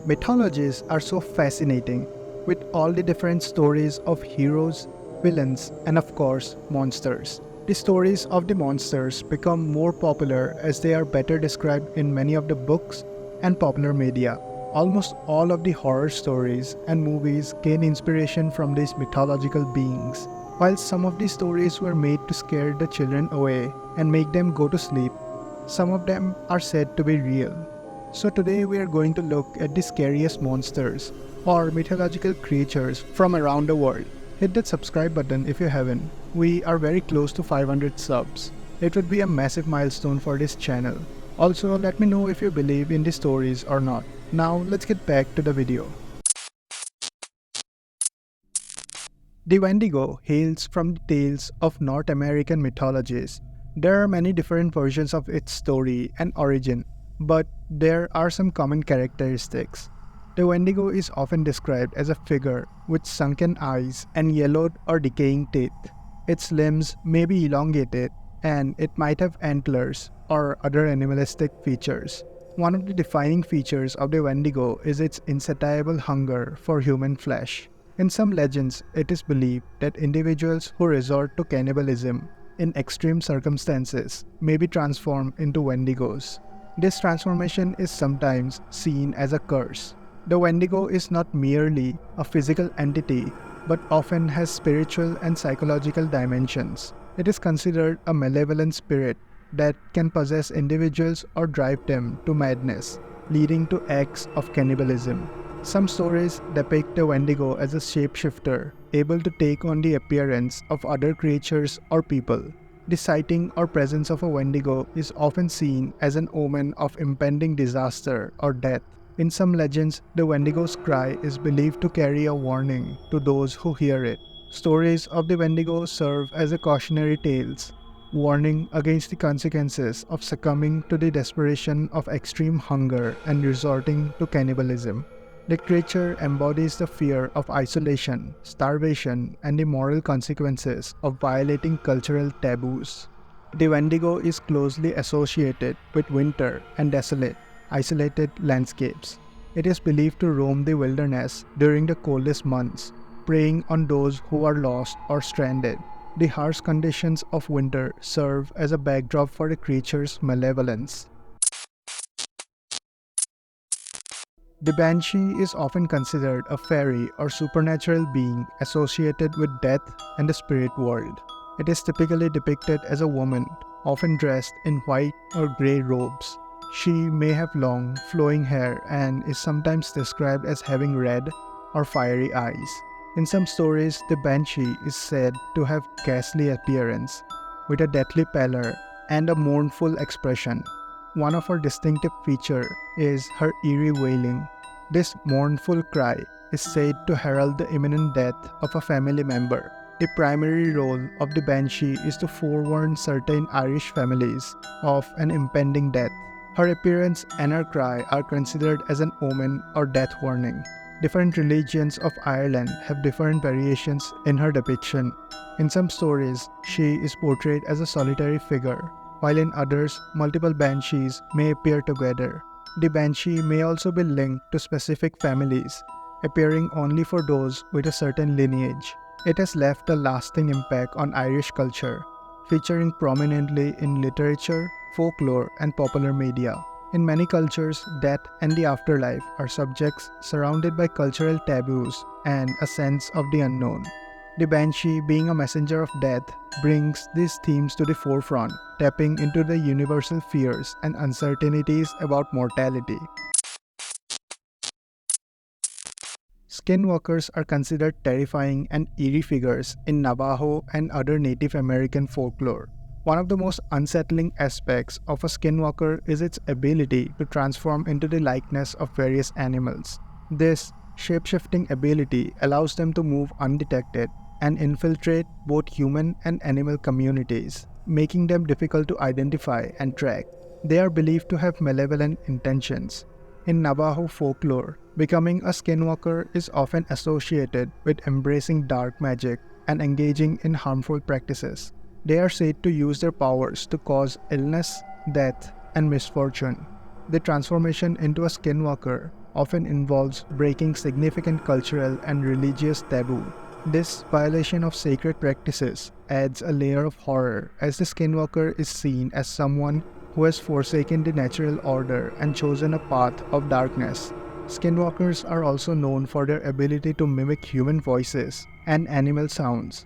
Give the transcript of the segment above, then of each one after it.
Mythologies are so fascinating, with all the different stories of heroes, villains, and of course, monsters. The stories of the monsters become more popular as they are better described in many of the books and popular media. Almost all of the horror stories and movies gain inspiration from these mythological beings. While some of the stories were made to scare the children away and make them go to sleep, some of them are said to be real. So today we are going to look at the scariest monsters or mythological creatures from around the world. Hit that subscribe button if you haven't. We are very close to 500 subs. It would be a massive milestone for this channel. Also, let me know if you believe in the stories or not. Now let's get back to the video. The Wendigo hails from the tales of North American mythologies. There are many different versions of its story and origin, but there are some common characteristics. The Wendigo is often described as a figure with sunken eyes and yellowed or decaying teeth. Its limbs may be elongated, and it might have antlers or other animalistic features. One of the defining features of the Wendigo is its insatiable hunger for human flesh. In some legends, it is believed that individuals who resort to cannibalism in extreme circumstances may be transformed into Wendigos. This transformation is sometimes seen as a curse. The Wendigo is not merely a physical entity, but often has spiritual and psychological dimensions. It is considered a malevolent spirit that can possess individuals or drive them to madness, leading to acts of cannibalism. Some stories depict the Wendigo as a shapeshifter, able to take on the appearance of other creatures or people. The sighting or presence of a Wendigo is often seen as an omen of impending disaster or death. In some legends, the Wendigo's cry is believed to carry a warning to those who hear it. Stories of the Wendigo serve as a cautionary tales, warning against the consequences of succumbing to the desperation of extreme hunger and resorting to cannibalism. The creature embodies the fear of isolation, starvation, and the moral consequences of violating cultural taboos. The Wendigo is closely associated with winter and desolate, isolated landscapes. It is believed to roam the wilderness during the coldest months, preying on those who are lost or stranded. The harsh conditions of winter serve as a backdrop for the creature's malevolence. The Banshee is often considered a fairy or supernatural being associated with death and the spirit world. It is typically depicted as a woman, often dressed in white or grey robes. She may have long, flowing hair and is sometimes described as having red or fiery eyes. In some stories, the Banshee is said to have ghastly appearance, with a deathly pallor and a mournful expression. One of her distinctive features is her eerie wailing. This mournful cry is said to herald the imminent death of a family member. The primary role of the Banshee is to forewarn certain Irish families of an impending death. Her appearance and her cry are considered as an omen or death warning. Different religions of Ireland have different variations in her depiction. In some stories, she is portrayed as a solitary figure, while in others, multiple banshees may appear together. The banshee may also be linked to specific families, appearing only for those with a certain lineage. It has left a lasting impact on Irish culture, featuring prominently in literature, folklore, and popular media. In many cultures, death and the afterlife are subjects surrounded by cultural taboos and a sense of the unknown. The Banshee, being a messenger of death, brings these themes to the forefront, tapping into the universal fears and uncertainties about mortality. Skinwalkers are considered terrifying and eerie figures in Navajo and other Native American folklore. One of the most unsettling aspects of a skinwalker is its ability to transform into the likeness of various animals. This shape-shifting ability allows them to move undetected and infiltrate both human and animal communities, making them difficult to identify and track. They are believed to have malevolent intentions. In Navajo folklore, becoming a skinwalker is often associated with embracing dark magic and engaging in harmful practices. They are said to use their powers to cause illness, death, and misfortune. The transformation into a skinwalker often involves breaking significant cultural and religious taboo. This violation of sacred practices adds a layer of horror, as the skinwalker is seen as someone who has forsaken the natural order and chosen a path of darkness. Skinwalkers are also known for their ability to mimic human voices and animal sounds.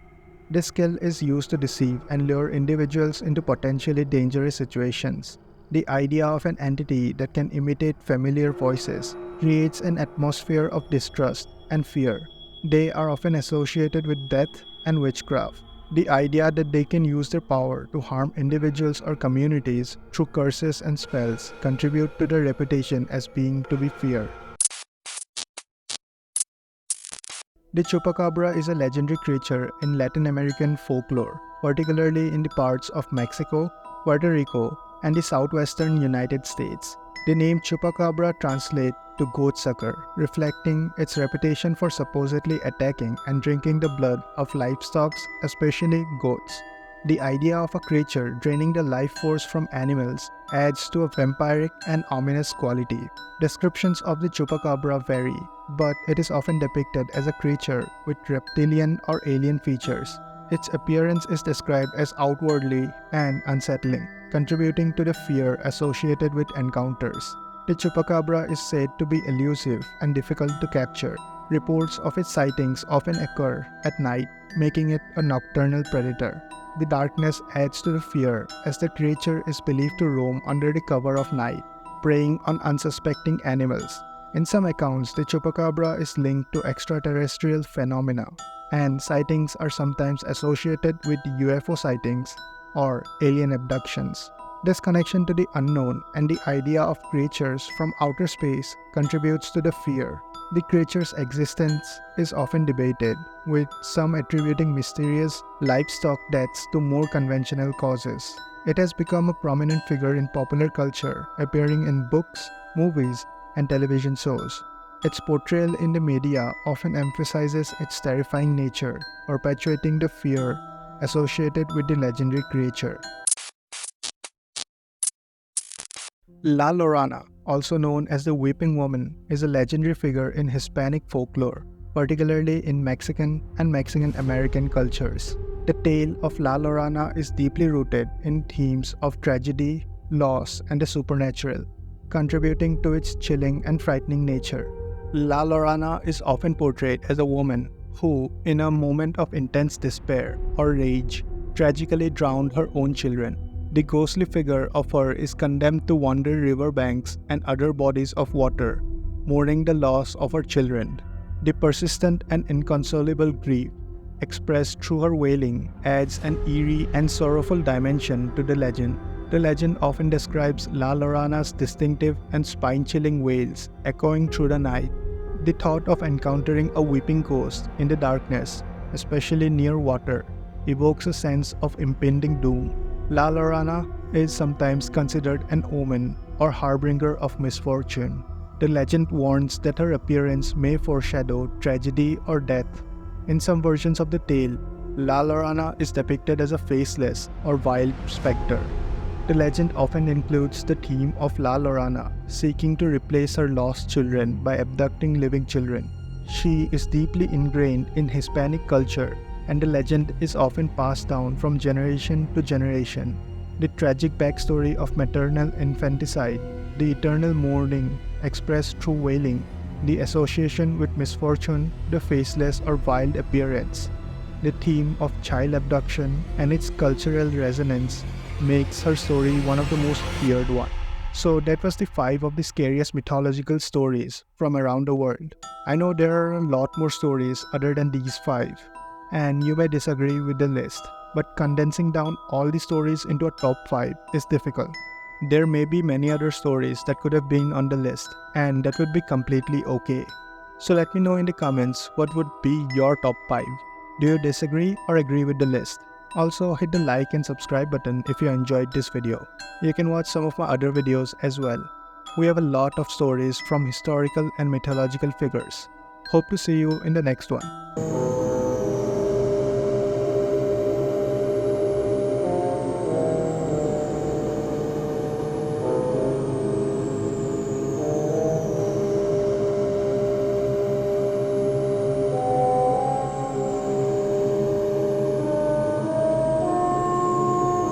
This skill is used to deceive and lure individuals into potentially dangerous situations. The idea of an entity that can imitate familiar voices creates an atmosphere of distrust and fear. They are often associated with death and witchcraft. The idea that they can use their power to harm individuals or communities through curses and spells contribute to their reputation as being to be feared. The chupacabra is a legendary creature in Latin American folklore, particularly in the parts of Mexico, Puerto Rico, and the southwestern United States. The name chupacabra translates to goat sucker, reflecting its reputation for supposedly attacking and drinking the blood of livestock, especially goats. The idea of a creature draining the life force from animals adds to a vampiric and ominous quality. Descriptions of the chupacabra vary, but it is often depicted as a creature with reptilian or alien features. Its appearance is described as outwardly and unsettling, contributing to the fear associated with encounters. The chupacabra is said to be elusive and difficult to capture. Reports of its sightings often occur at night, making it a nocturnal predator. The darkness adds to the fear, as the creature is believed to roam under the cover of night, preying on unsuspecting animals. In some accounts, the chupacabra is linked to extraterrestrial phenomena, and sightings are sometimes associated with UFO sightings or alien abductions. This connection to the unknown and the idea of creatures from outer space contributes to the fear. The creature's existence is often debated, with some attributing mysterious livestock deaths to more conventional causes. It has become a prominent figure in popular culture, appearing in books, movies, and television shows. Its portrayal in the media often emphasizes its terrifying nature, perpetuating the fear associated with the legendary creature. La Llorona, also known as the Weeping Woman, is a legendary figure in Hispanic folklore, particularly in Mexican and Mexican American cultures. The tale of La Llorona is deeply rooted in themes of tragedy, loss, and the supernatural, contributing to its chilling and frightening nature. La Llorona is often portrayed as a woman who, in a moment of intense despair or rage, tragically drowned her own children. The ghostly figure of her is condemned to wander riverbanks and other bodies of water, mourning the loss of her children. The persistent and inconsolable grief expressed through her wailing adds an eerie and sorrowful dimension to the legend. The legend often describes La Llorona's distinctive and spine-chilling wails echoing through the night. The thought of encountering a weeping ghost in the darkness, especially near water, evokes a sense of impending doom. La Llorona is sometimes considered an omen or harbinger of misfortune. The legend warns that her appearance may foreshadow tragedy or death. In some versions of the tale, La Llorona is depicted as a faceless or wild specter. The legend often includes the theme of La Llorona seeking to replace her lost children by abducting living children. She is deeply ingrained in Hispanic culture, and the legend is often passed down from generation to generation. The tragic backstory of maternal infanticide, the eternal mourning expressed through wailing, the association with misfortune, the faceless or wild appearance, the theme of child abduction, and its cultural resonance makes her story one of the most feared ones. So that was the 5 of the scariest mythological stories from around the world. I know there are a lot more stories other than these 5, and you may disagree with the list, but condensing down all the stories into a top 5 is difficult. There may be many other stories that could have been on the list, and that would be completely okay. So let me know in the comments what would be your top 5. Do you disagree or agree with the list? Also, hit the like and subscribe button if you enjoyed this video. You can watch some of my other videos as well. We have a lot of stories from historical and mythological figures. Hope to see you in the next one.